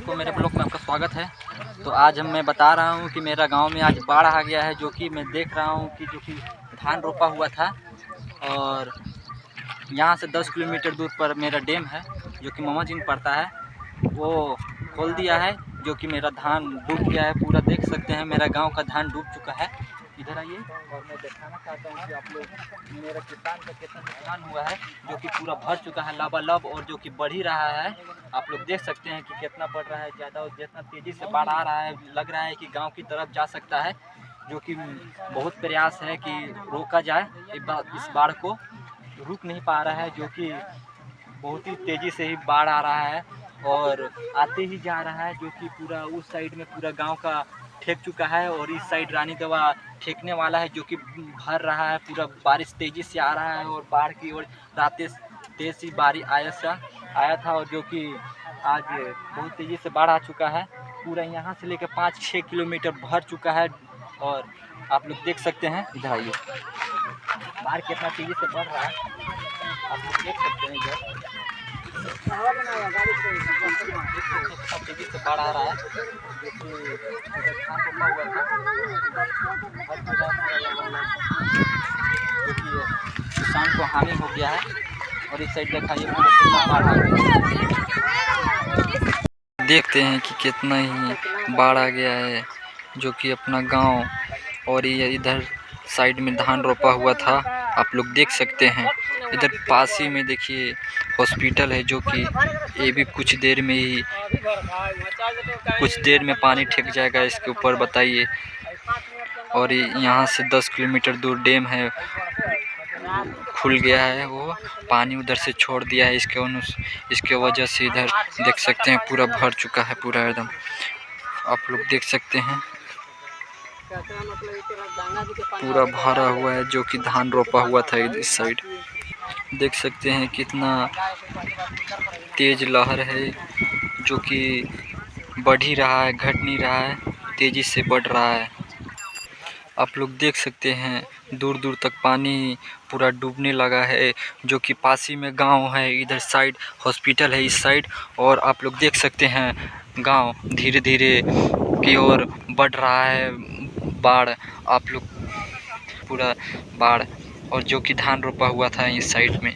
दर्शकों, मेरे ब्लॉग में आपका स्वागत है। तो आज मैं बता रहा हूं कि मेरा गांव में आज बाढ़ आ गया है, जो कि मैं देख रहा हूं कि जो कि धान रोपा हुआ था और यहां से 10 किलोमीटर दूर पर मेरा डैम है जो कि ममा जी में पड़ता है, वो खोल दिया है, जो कि मेरा धान डूब गया है पूरा। देख सकते हैं मेरा गांव का धान डूब चुका है। इधर आइए और मैं दिखाना चाहता हूं कि आप लोग मेरा किसान का कितना नुकसान हुआ है, जो कि पूरा भर चुका है लबालब और जो कि बढ़ ही रहा है। आप लोग देख सकते हैं कि कितना बढ़ रहा है, ज़्यादा और जितना तेज़ी से बाढ़ आ रहा है लग रहा है कि गांव की तरफ जा सकता है, जो कि बहुत प्रयास है कि रोका जाए। इस बाढ़ को रुक नहीं पा रहा है, जो कि बहुत ही तेज़ी से ही बाढ़ आ रहा है और आते ही जा रहा है, जो कि पूरा उस साइड में पूरा गांव का ठेक चुका है और इस साइड रानी दवा ठेकने वाला है, जो कि भर रहा है। पूरा बारिश तेज़ी से आ रहा है और बाढ़ की ओर तेज़ सी बारिश आया था और जो कि आज बहुत तेज़ी से बाढ़ आ चुका है। पूरा यहाँ से लेकर 5-6 किलोमीटर भर चुका है और आप लोग देख सकते हैं। इधर आइए, बाढ़ कितना तेज़ी से बढ़ रहा है आप लोग देख सकते हैं। इधर तेज़ी से बाढ़ आ रहा है, जो कि धान रोपा हुआ था, जो कि किसान को हानि हो गया है। और इस साइड दिखाइए पूरा कितना बाढ़ आ गया है। देखते हैं कि कितना ही बाढ़ आ गया है, जो कि अपना गांव और ये इधर साइड में धान रोपा हुआ था, आप लोग देख सकते हैं। इधर पास ही में देखिए हॉस्पिटल है, जो कि ये भी कुछ देर में पानी ठेक जाएगा इसके ऊपर, बताइए। और यहाँ से 10 किलोमीटर दूर डैम है, खुल गया है, वो पानी उधर से छोड़ दिया है। इसके वजह से इधर देख सकते हैं पूरा भर चुका है, पूरा एकदम आप लोग देख सकते हैं पूरा भरा हुआ है, जो कि धान रोपा हुआ था। इस साइड देख सकते हैं कितना तेज लहर है, जो कि बढ़ ही रहा है, घट नहीं रहा है, तेज़ी से बढ़ रहा है। आप लोग देख सकते हैं दूर दूर तक पानी पूरा डूबने लगा है, जो कि पास ही में गांव है। इधर साइड हॉस्पिटल है, इस साइड। और आप लोग देख सकते हैं गांव धीरे धीरे की ओर बढ़ रहा है बाढ़। आप लोग पूरा बाढ़ और जो कि धान रोपा हुआ था इस साइड में।